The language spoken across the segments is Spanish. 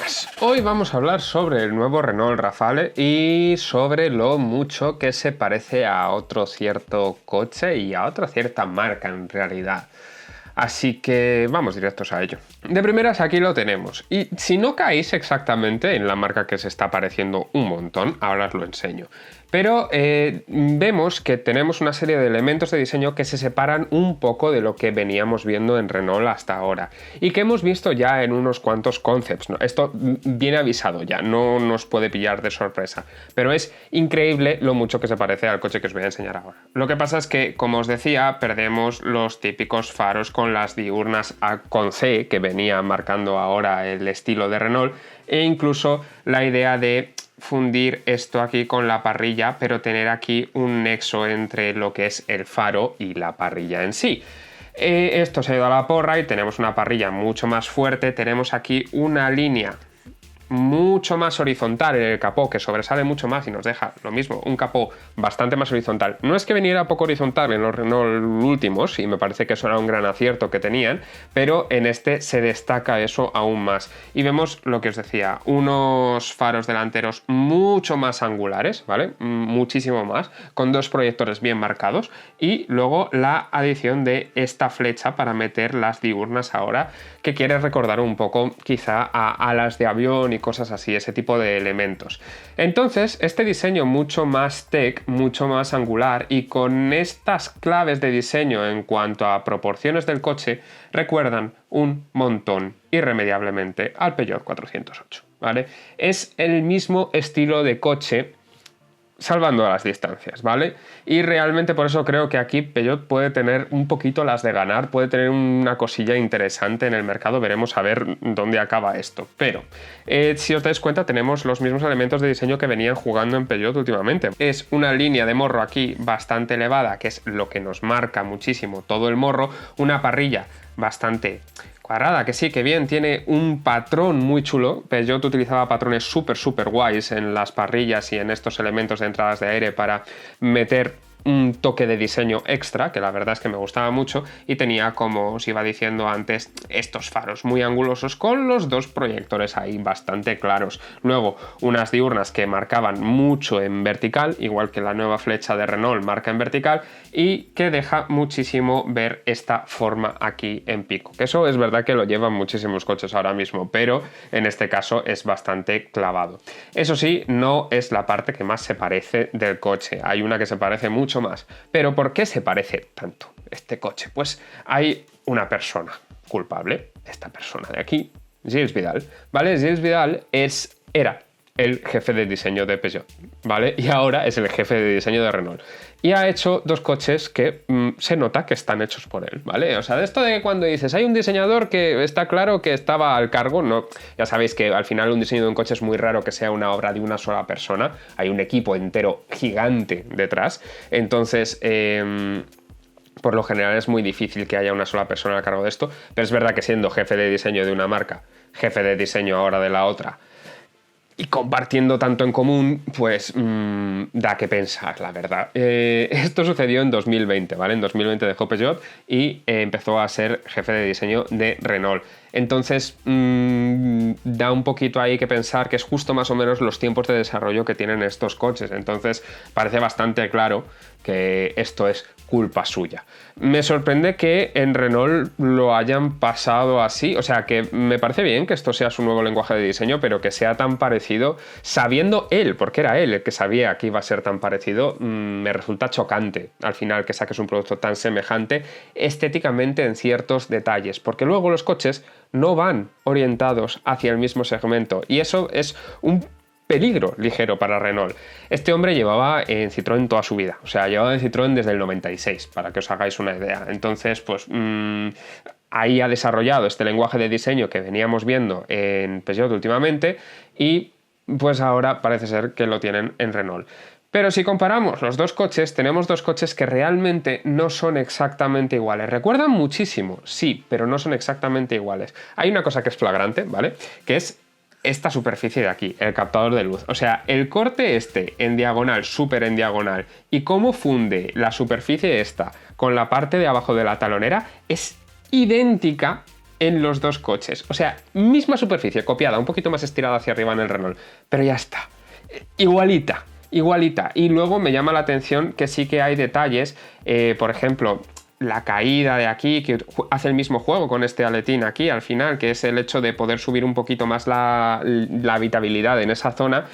buenas. Hoy vamos a hablar sobre el nuevo Renault Rafale y sobre lo mucho que se parece a otro cierto coche y a otra cierta marca en realidad. Así que vamos directos a ello. De primeras aquí lo tenemos. Y si no caéis exactamente en la marca que se está pareciendo un montón, ahora os lo enseño. Pero vemos que tenemos una serie de elementos de diseño que se separan un poco de lo que veníamos viendo en Renault hasta ahora. Y que hemos visto ya en unos cuantos concepts, ¿no? Esto viene avisado ya, no nos puede pillar de sorpresa. Pero es increíble lo mucho que se parece al coche que os voy a enseñar ahora. Lo que pasa es que, como os decía, perdemos los típicos faros con las diurnas A con C que venía marcando ahora el estilo de Renault, e incluso la idea de fundir esto aquí con la parrilla, pero tener aquí un nexo entre lo que es el faro y la parrilla en sí. Esto se ha ido a la porra y tenemos una parrilla mucho más fuerte. Tenemos aquí una línea mucho más horizontal en el capó, que sobresale mucho más y nos deja lo mismo, un capó bastante más horizontal. No es que viniera poco horizontal en los Renault últimos, y me parece que eso era un gran acierto que tenían, pero en este se destaca eso aún más. Y vemos lo que os decía, unos faros delanteros mucho más angulares, ¿vale? Muchísimo más, con dos proyectores bien marcados, y luego la adición de esta flecha para meter las diurnas ahora, que quiere recordar un poco quizá a alas de avión y cosas así, ese tipo de elementos. Entonces, este diseño mucho más tech, mucho más angular y con estas claves de diseño en cuanto a proporciones del coche, recuerdan un montón, irremediablemente, al Peugeot 408, ¿vale? Es el mismo estilo de coche, salvando las distancias, ¿vale? Y realmente por eso creo que aquí Peugeot puede tener un poquito las de ganar, puede tener una cosilla interesante en el mercado, veremos a ver dónde acaba esto. Pero, si os dais cuenta, tenemos los mismos elementos de diseño que venían jugando en Peugeot últimamente. Es una línea de morro aquí bastante elevada, que es lo que nos marca muchísimo todo el morro, una parrilla bastante cuadrada, que sí, que bien, tiene un patrón muy chulo. Peugeot utilizaba patrones súper guays en las parrillas y en estos elementos de entradas de aire para meter un toque de diseño extra, que la verdad es que me gustaba mucho, y tenía, como os iba diciendo antes, estos faros muy angulosos con los dos proyectores ahí bastante claros. Luego, unas diurnas que marcaban mucho en vertical, igual que la nueva flecha de Renault marca en vertical, y que deja muchísimo ver esta forma aquí en pico. Que eso es verdad que lo llevan muchísimos coches ahora mismo, pero en este caso es bastante clavado. Eso sí, no es la parte que más se parece del coche. Hay una que se parece mucho más. Pero ¿por qué se parece tanto este coche? Pues hay una persona culpable, esta persona de aquí, Gilles Vidal, ¿vale? Gilles Vidal era el jefe de diseño de Peugeot, ¿vale? Y ahora es el jefe de diseño de Renault. Y ha hecho dos coches que se nota que están hechos por él, ¿vale? O sea, de esto de cuando dices, hay un diseñador que está claro que estaba al cargo, no, ya sabéis que al final un diseño de un coche es muy raro que sea una obra de una sola persona, hay un equipo entero gigante detrás, entonces por lo general es muy difícil que haya una sola persona al cargo de esto, pero es verdad que siendo jefe de diseño de una marca, jefe de diseño ahora de la otra, y compartiendo tanto en común, pues da que pensar, la verdad. Esto sucedió en 2020, ¿vale? En 2020 dejó Peugeot y empezó a ser jefe de diseño de Renault. Entonces, da un poquito ahí que pensar que es justo más o menos los tiempos de desarrollo que tienen estos coches. Entonces, parece bastante claro que esto es culpa suya. Me sorprende que en Renault lo hayan pasado así, o sea, que me parece bien que esto sea su nuevo lenguaje de diseño, pero que sea tan parecido, sabiendo él, porque era él el que sabía que iba a ser tan parecido, me resulta chocante al final que saques un producto tan semejante estéticamente en ciertos detalles, porque luego los coches no van orientados hacia el mismo segmento y eso es un peligro ligero para Renault. Este hombre llevaba en Citroën toda su vida, o sea, llevaba en Citroën desde el 96, para que os hagáis una idea. Entonces, pues ahí ha desarrollado este lenguaje de diseño que veníamos viendo en Peugeot últimamente y pues ahora parece ser que lo tienen en Renault. Pero si comparamos los dos coches, tenemos dos coches que realmente no son exactamente iguales. Recuerdan muchísimo, sí, pero no son exactamente iguales. Hay una cosa que es flagrante, ¿vale? Que es esta superficie de aquí, el captador de luz. O sea, el corte este en diagonal, súper en diagonal, y cómo funde la superficie esta con la parte de abajo de la talonera es idéntica en los dos coches. O sea, misma superficie, copiada, un poquito más estirada hacia arriba en el Renault, pero ya está. Igualita. Y luego me llama la atención que sí que hay detalles, por ejemplo, la caída de aquí, que hace el mismo juego con este aletín aquí al final, que es el hecho de poder subir un poquito más la habitabilidad en esa zona,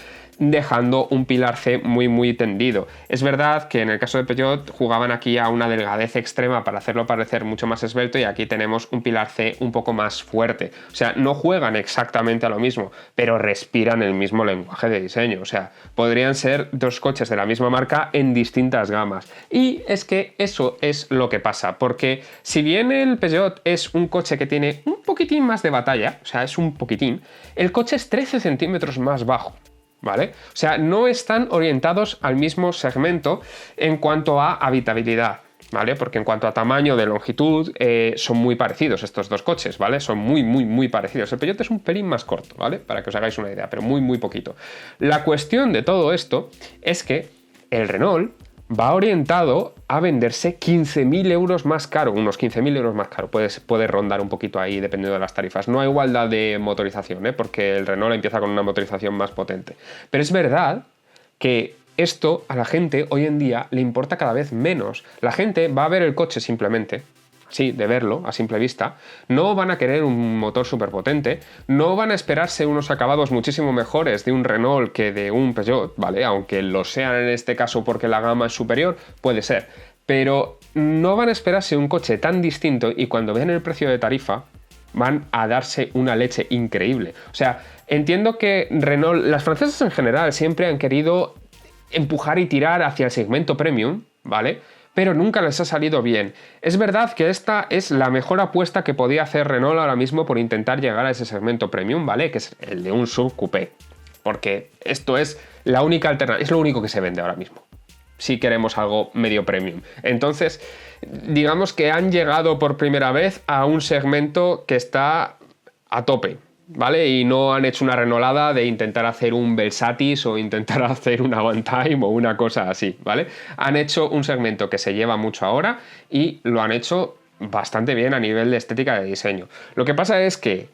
dejando un pilar C muy tendido. Es verdad que en el caso de Peugeot jugaban aquí a una delgadez extrema para hacerlo parecer mucho más esbelto, y aquí tenemos un pilar C un poco más fuerte. O sea, no juegan exactamente a lo mismo, pero respiran el mismo lenguaje de diseño. O sea, podrían ser dos coches de la misma marca en distintas gamas. Y es que eso es lo que pasa, porque si bien el Peugeot es un coche que tiene un poquitín más de batalla, o sea, es un poquitín, el coche es 13 centímetros más bajo. ¿Vale? O sea, no están orientados al mismo segmento en cuanto a habitabilidad, ¿vale? Porque en cuanto a tamaño de longitud son muy parecidos estos dos coches, ¿vale? Son muy parecidos. El Peugeot es un pelín más corto, ¿vale? Para que os hagáis una idea, pero muy poquito. La cuestión de todo esto es que el Renault va orientado a venderse 15.000 euros más caro, unos 15.000 euros más caro, puede rondar un poquito ahí dependiendo de las tarifas. No hay igualdad de motorización, porque el Renault empieza con una motorización más potente. Pero es verdad que esto a la gente hoy en día le importa cada vez menos. La gente va a ver el coche simplemente, sí, de verlo a simple vista, no van a querer un motor súper potente, no van a esperarse unos acabados muchísimo mejores de un Renault que de un Peugeot, ¿vale? Aunque lo sean en este caso porque la gama es superior, puede ser, pero no van a esperarse un coche tan distinto, y cuando vean el precio de tarifa van a darse una leche increíble. O sea, entiendo que Renault, las francesas en general siempre han querido empujar y tirar hacia el segmento premium, ¿vale? Pero nunca les ha salido bien. Es verdad que esta es la mejor apuesta que podía hacer Renault ahora mismo por intentar llegar a ese segmento premium, ¿vale? Que es el de un SUV coupé. Porque esto es la única alternativa, es lo único que se vende ahora mismo, si queremos algo medio premium. Entonces, digamos que han llegado por primera vez a un segmento que está a tope, ¿vale? Y no han hecho una renolada de intentar hacer un Versatis o intentar hacer un Avantime o una cosa así, ¿vale? Han hecho un segmento que se lleva mucho ahora y lo han hecho bastante bien a nivel de estética de diseño. Lo que pasa es que,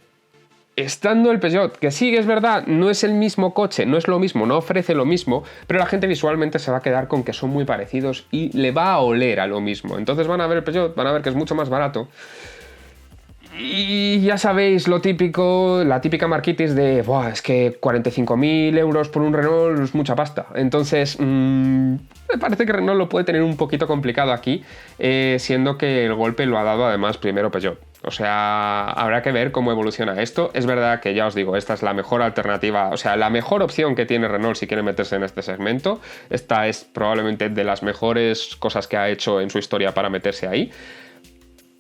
estando el Peugeot, que sí, es verdad, no es el mismo coche, no es lo mismo, no ofrece lo mismo, pero la gente visualmente se va a quedar con que son muy parecidos y le va a oler a lo mismo. Entonces van a ver el Peugeot, van a ver que es mucho más barato. Y ya sabéis lo típico, la típica marquitis de "Buah, es que 45.000 euros por un Renault es mucha pasta". Entonces, me parece que Renault lo puede tener un poquito complicado aquí, siendo que el golpe lo ha dado además primero Peugeot. O sea, habrá que ver cómo evoluciona esto. Es verdad que, ya os digo, esta es la mejor alternativa, o sea, la mejor opción que tiene Renault si quiere meterse en este segmento. Esta es probablemente de las mejores cosas que ha hecho en su historia para meterse ahí.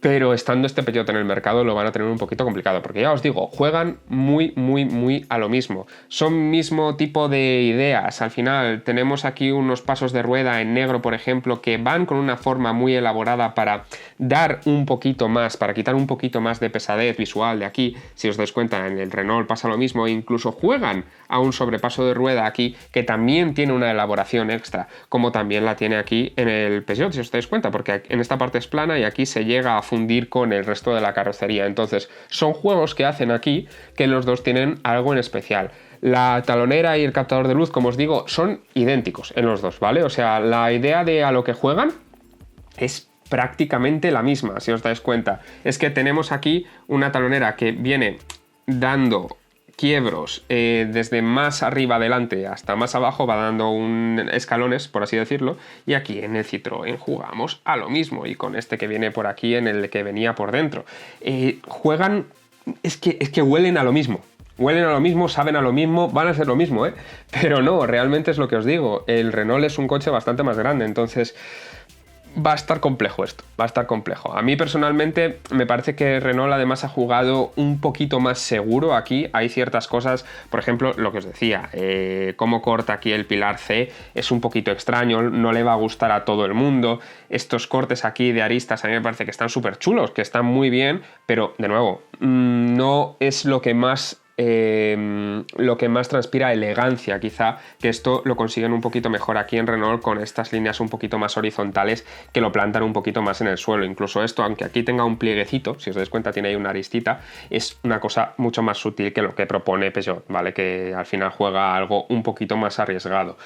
Pero estando este Peugeot en el mercado lo van a tener un poquito complicado, porque ya os digo, juegan muy a lo mismo. Son mismo tipo de ideas. Al final tenemos aquí unos pasos de rueda en negro, por ejemplo, que van con una forma muy elaborada para dar un poquito más, para quitar un poquito más de pesadez visual de aquí. Si os dais cuenta, en el Renault pasa lo mismo, e incluso juegan a un sobrepaso de rueda aquí que también tiene una elaboración extra, como también la tiene aquí en el Peugeot, si os dais cuenta, porque en esta parte es plana y aquí se llega a fundir con el resto de la carrocería. Entonces son juegos que hacen aquí que los dos tienen algo en especial. La talonera y el captador de luz, como os digo, son idénticos en los dos, ¿vale? O sea, la idea de a lo que juegan es prácticamente la misma, si os dais cuenta. Es que tenemos aquí una talonera que viene dando quiebros desde más arriba adelante hasta más abajo, va dando escalones, por así decirlo, y aquí en el Citroën jugamos a lo mismo, y con este que viene por aquí en el que venía por dentro. Juegan, es que huelen a lo mismo. Huelen a lo mismo, saben a lo mismo, van a ser lo mismo, pero no, realmente es lo que os digo, el Renault es un coche bastante más grande, entonces va a estar complejo esto, va a estar complejo. A mí personalmente me parece que Renault además ha jugado un poquito más seguro aquí. Hay ciertas cosas, por ejemplo, lo que os decía, cómo corta aquí el pilar C es un poquito extraño, no le va a gustar a todo el mundo. Estos cortes aquí de aristas a mí me parece que están súper chulos, que están muy bien, pero de nuevo, no es lo que más lo que más transpira elegancia, quizá, que esto lo consiguen un poquito mejor aquí en Renault con estas líneas un poquito más horizontales que lo plantan un poquito más en el suelo. Incluso esto, aunque aquí tenga un plieguecito, si os dais cuenta tiene ahí una aristita, es una cosa mucho más sutil que lo que propone Peugeot, ¿vale? Que al final juega algo un poquito más arriesgado.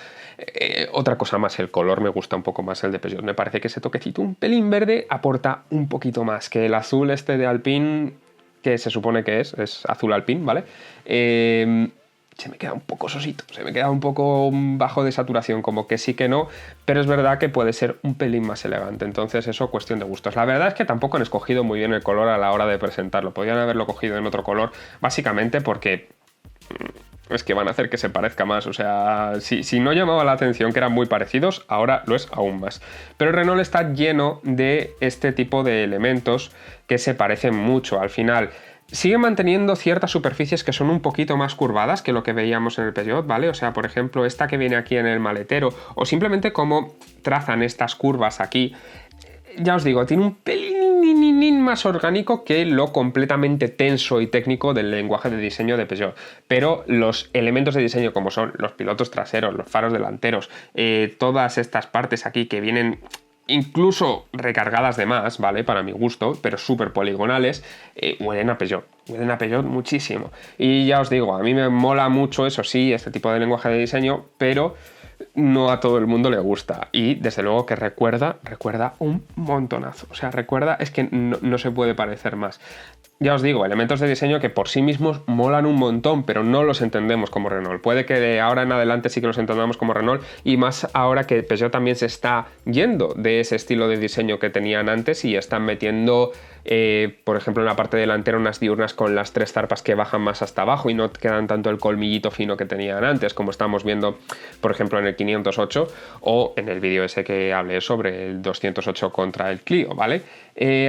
Otra cosa más, el color me gusta un poco más el de Peugeot. Me parece que ese toquecito un pelín verde aporta un poquito más, que el azul este de Alpine, que se supone que es azul Alpine, ¿vale? Se me queda un poco sosito, se me queda un poco bajo de saturación, como que sí que no, pero es verdad que puede ser un pelín más elegante, entonces eso cuestión de gustos. La verdad es que tampoco han escogido muy bien el color a la hora de presentarlo, podrían haberlo cogido en otro color, básicamente porque es que van a hacer que se parezca más, o sea, si no llamaba la atención que eran muy parecidos, ahora lo es aún más. Pero Renault está lleno de este tipo de elementos que se parecen mucho. Al final sigue manteniendo ciertas superficies que son un poquito más curvadas que lo que veíamos en el Peugeot, ¿vale? O sea, por ejemplo, esta que viene aquí en el maletero, o simplemente cómo trazan estas curvas aquí. Ya os digo, tiene un pelín más orgánico que lo completamente tenso y técnico del lenguaje de diseño de Peugeot. Pero los elementos de diseño como son los pilotos traseros, los faros delanteros, todas estas partes aquí que vienen incluso recargadas de más, ¿vale? Para mi gusto, pero súper poligonales, huelen a Peugeot. Huelen a Peugeot muchísimo. Y ya os digo, a mí me mola mucho, eso sí, este tipo de lenguaje de diseño, pero no a todo el mundo le gusta. Y desde luego que recuerda un montonazo. O sea, recuerda, es que no se puede parecer más. Ya os digo, elementos de diseño que por sí mismos molan un montón, pero no los entendemos como Renault. Puede que de ahora en adelante sí que los entendamos como Renault, y más ahora que Peugeot también se está yendo de ese estilo de diseño que tenían antes y están metiendo, por ejemplo, en la parte delantera unas diurnas con las tres zarpas que bajan más hasta abajo y no quedan tanto el colmillito fino que tenían antes, como estamos viendo, por ejemplo, en el 508 o en el vídeo ese que hablé sobre el 208 contra el Clio, ¿vale?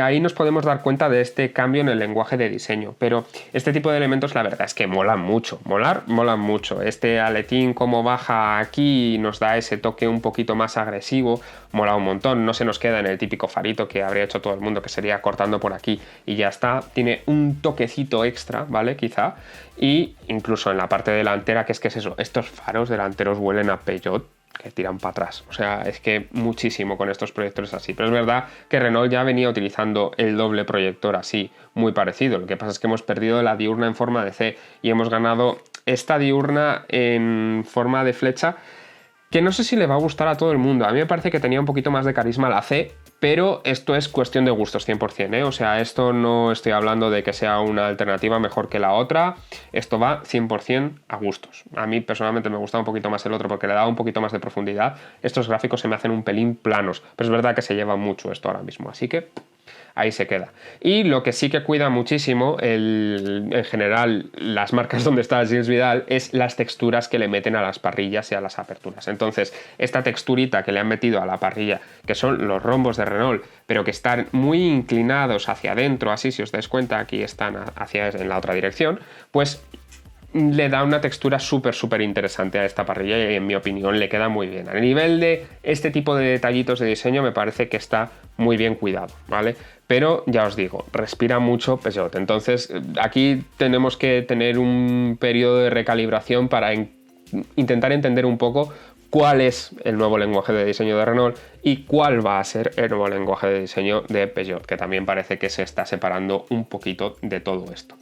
Ahí nos podemos dar cuenta de este cambio en el lenguaje de diseño, pero este tipo de elementos la verdad es que molan mucho, molan mucho. Este aletín como baja aquí nos da ese toque un poquito más agresivo, mola un montón, no se nos queda en el típico farito que habría hecho todo el mundo, que sería cortando por aquí y ya está, tiene un toquecito extra, ¿vale? Quizá, y incluso en la parte delantera, que es eso, estos faros delanteros huelen a Peugeot, que tiran para atrás. O sea, es que muchísimo con estos proyectores así. Pero es verdad que Renault ya venía utilizando el doble proyector así, muy parecido. Lo que pasa es que hemos perdido la diurna en forma de C y hemos ganado esta diurna en forma de flecha, que no sé si le va a gustar a todo el mundo. A mí me parece que tenía un poquito más de carisma la C, pero esto es cuestión de gustos 100%, ¿eh? O sea, esto no estoy hablando de que sea una alternativa mejor que la otra, esto va 100% a gustos. A mí personalmente me gusta un poquito más el otro porque le da un poquito más de profundidad. Estos gráficos se me hacen un pelín planos, pero es verdad que se lleva mucho esto ahora mismo, así que ahí se queda. Y lo que sí que cuida muchísimo, en general, las marcas donde está Gilles Vidal, es las texturas que le meten a las parrillas y a las aperturas. Entonces, esta texturita que le han metido a la parrilla, que son los rombos de Renault, pero que están muy inclinados hacia adentro, así si os dais cuenta, aquí están en la otra dirección, pues le da una textura súper interesante a esta parrilla y en mi opinión le queda muy bien. A nivel de este tipo de detallitos de diseño me parece que está muy bien cuidado, ¿vale? Pero ya os digo, respira mucho Peugeot. Entonces aquí tenemos que tener un periodo de recalibración para intentar entender un poco cuál es el nuevo lenguaje de diseño de Renault y cuál va a ser el nuevo lenguaje de diseño de Peugeot, que también parece que se está separando un poquito de todo esto.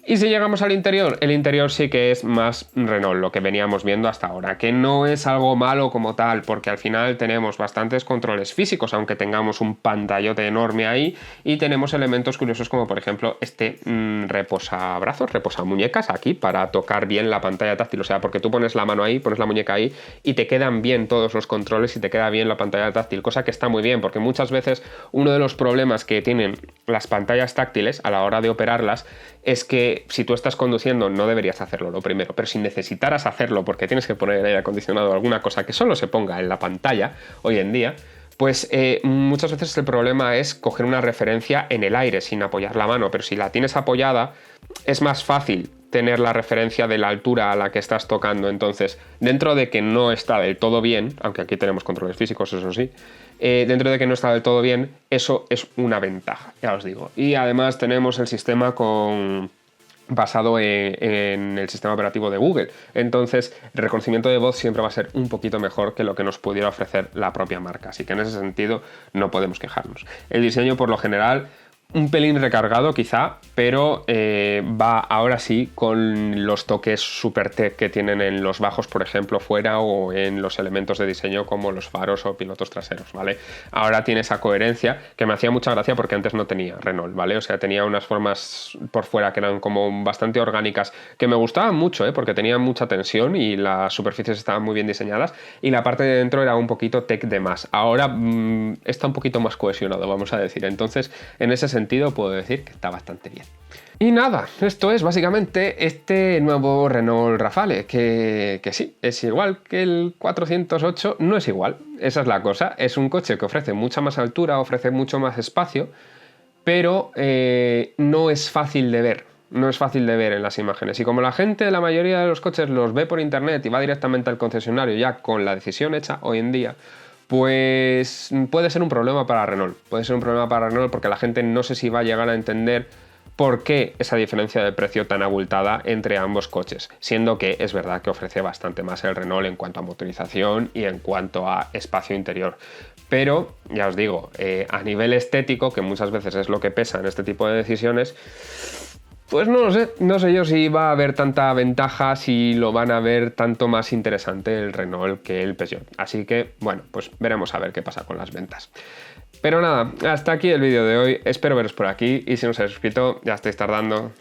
Y si llegamos al interior, el interior sí que es más Renault, lo que veníamos viendo hasta ahora, que no es algo malo como tal, porque al final tenemos bastantes controles físicos, aunque tengamos un pantallote enorme ahí, y tenemos elementos curiosos como por ejemplo este reposabrazos, reposamuñecas aquí, para tocar bien la pantalla táctil, o sea, porque tú pones la mano ahí, pones la muñeca ahí, y te quedan bien todos los controles y te queda bien la pantalla táctil, cosa que está muy bien, porque muchas veces uno de los problemas que tienen las pantallas táctiles a la hora de operarlas es que si tú estás conduciendo no deberías hacerlo, lo primero, pero si necesitaras hacerlo porque tienes que poner el aire acondicionado o alguna cosa que solo se ponga en la pantalla hoy en día, pues muchas veces el problema es coger una referencia en el aire sin apoyar la mano, pero si la tienes apoyada es más fácil tener la referencia de la altura a la que estás tocando. Entonces, dentro de que no está del todo bien, aunque aquí tenemos controles físicos, eso sí, dentro de que no está del todo bien, eso es una ventaja, ya os digo. Y además tenemos el sistema con basado en el sistema operativo de Google. Entonces, el reconocimiento de voz siempre va a ser un poquito mejor que lo que nos pudiera ofrecer la propia marca. Así que en ese sentido no podemos quejarnos. El diseño, por lo general, un pelín recargado quizá, pero va ahora sí con los toques super tech que tienen en los bajos, por ejemplo, fuera, o en los elementos de diseño como los faros o pilotos traseros, ¿vale? Ahora tiene esa coherencia que me hacía mucha gracia porque antes no tenía Renault, ¿vale? O sea, tenía unas formas por fuera que eran como bastante orgánicas, que me gustaban mucho, porque tenían mucha tensión y las superficies estaban muy bien diseñadas, y la parte de dentro era un poquito tech de más. Ahora está un poquito más cohesionado, vamos a decir. Entonces, en ese sentido puedo decir que está bastante bien. Y nada, esto es básicamente este nuevo Renault Rafale, que sí, es igual que el 408, no es igual, esa es la cosa. Es un coche que ofrece mucha más altura, ofrece mucho más espacio, pero no es fácil de ver. No es fácil de ver en las imágenes. Y como la gente, la mayoría de los coches los ve por internet y va directamente al concesionario ya con la decisión hecha hoy en día, pues puede ser un problema para Renault. Puede ser un problema para Renault porque la gente no sé si va a llegar a entender por qué esa diferencia de precio tan abultada entre ambos coches, siendo que es verdad que ofrece bastante más el Renault en cuanto a motorización y en cuanto a espacio interior. Pero, ya os digo, a nivel estético, que muchas veces es lo que pesa en este tipo de decisiones, pues no lo sé, no sé yo si va a haber tanta ventaja, si lo van a ver tanto más interesante el Renault que el Peugeot. Así que, bueno, pues veremos a ver qué pasa con las ventas. Pero nada, hasta aquí el vídeo de hoy, espero veros por aquí y si no os habéis suscrito, ya estáis tardando.